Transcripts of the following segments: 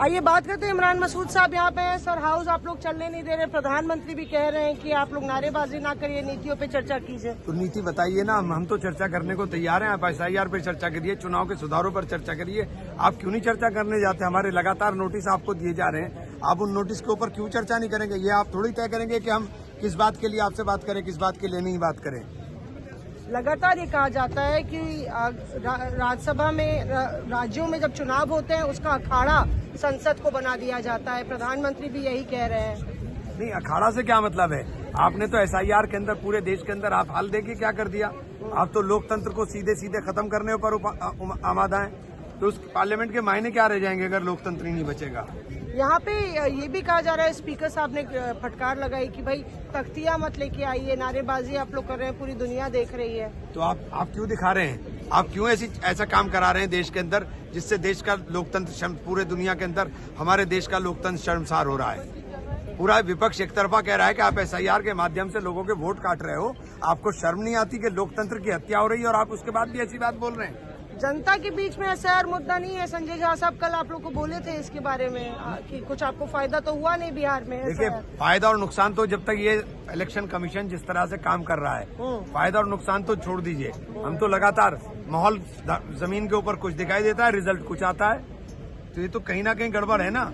आइए बात करते हैं। इमरान मसूद साहब यहाँ पे हैं। सर, हाउस आप लोग चलने नहीं दे रहे, प्रधानमंत्री भी कह रहे हैं कि आप लोग नारेबाजी ना करिए, नीतियों पे चर्चा कीजिए। तो नीति बताइए ना, हम तो चर्चा करने को तैयार हैं। आप SIR पे चर्चा करिए, चुनाव के सुधारों पर चर्चा करिए। आप क्यों नहीं चर्चा करने जाते? हमारे लगातार नोटिस आपको दिए जा रहे हैं, आप उन नोटिस के ऊपर क्यों चर्चा नहीं करेंगे? ये आप थोड़ी तय करेंगे कि हम किस बात के लिए आपसे बात करें, किस बात के लिए नहीं बात करें। लगातार ये कहा जाता है कि राज्यसभा में, राज्यों में जब चुनाव होते हैं उसका अखाड़ा संसद को बना दिया जाता है। प्रधानमंत्री भी यही कह रहे हैं। नहीं, अखाड़ा से क्या मतलब है? आपने तो SIR के अंदर पूरे देश के अंदर आप हाल देखिए क्या कर दिया। आप तो लोकतंत्र को सीधे सीधे खत्म करने पर आमादा है। तो उस पार्लियामेंट के मायने क्या रह जाएंगे अगर लोकतंत्र ही नहीं बचेगा? यहाँ पे ये भी कहा जा रहा है, स्पीकर साहब ने फटकार लगाई कि भाई तख्तियां मत लेके आइए, नारेबाजी आप लोग कर रहे हैं, पूरी दुनिया देख रही है। तो आप क्यों दिखा रहे हैं? आप क्यों ऐसा काम करा रहे हैं देश के अंदर, जिससे देश का लोकतंत्र, पूरे दुनिया के अंदर हमारे देश का लोकतंत्र शर्मसार हो रहा है। पूरा विपक्ष एक तरफा कह रहा है कि आप SIR के माध्यम से लोगों के वोट काट रहे हो। आपको शर्म नहीं आती कि लोकतंत्र की हत्या हो रही है और आप उसके बाद भी ऐसी बात बोल रहे हैं? जनता के बीच में SIR मुद्दा नहीं है। संजय झा साहब कल आप लोग को बोले थे इसके बारे में कि कुछ आपको फायदा तो हुआ नहीं बिहार में। देखिए, फायदा और नुकसान तो जब तक ये इलेक्शन कमीशन जिस तरह से काम कर रहा है, फायदा और नुकसान तो छोड़ दीजिए। हम तो लगातार माहौल जमीन के ऊपर कुछ दिखाई देता है, रिजल्ट कुछ आता है। तो ये तो कहीं ना कहीं गड़बड़ है ना।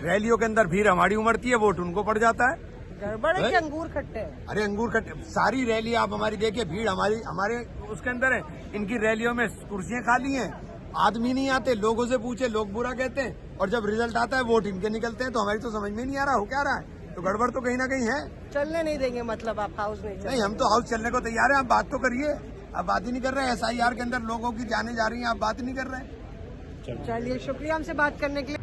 रैलियों के अंदर भीड़ हमारी उमड़ती है, वोट उनको पड़ जाता है। गड़बड़ है कि अंगूर खट्टे? अरे अंगूर खट्टे, सारी रैली आप हमारी देखिए, भीड़ हमारे उसके अंदर है। इनकी रैलियों में कुर्सियां खाली हैं, आदमी नहीं आते। लोगों से पूछे, लोग बुरा कहते हैं, और जब रिजल्ट आता है वोट इनके निकलते हैं। तो हमारी तो समझ में नहीं आ रहा हो क्या रहा है। तो गड़बड़ तो कहीं ना कहीं है। चलने नहीं देंगे मतलब आप हाउस नहीं? हम तो हाउस चलने को तैयार है। आप बात तो करिए, आप बात ही नहीं कर रहे हैं। SIR के अंदर लोगों की जाने जा रही है, आप बात नहीं कर रहे हैं। चलिए, शुक्रिया हमसे बात करने के लिए।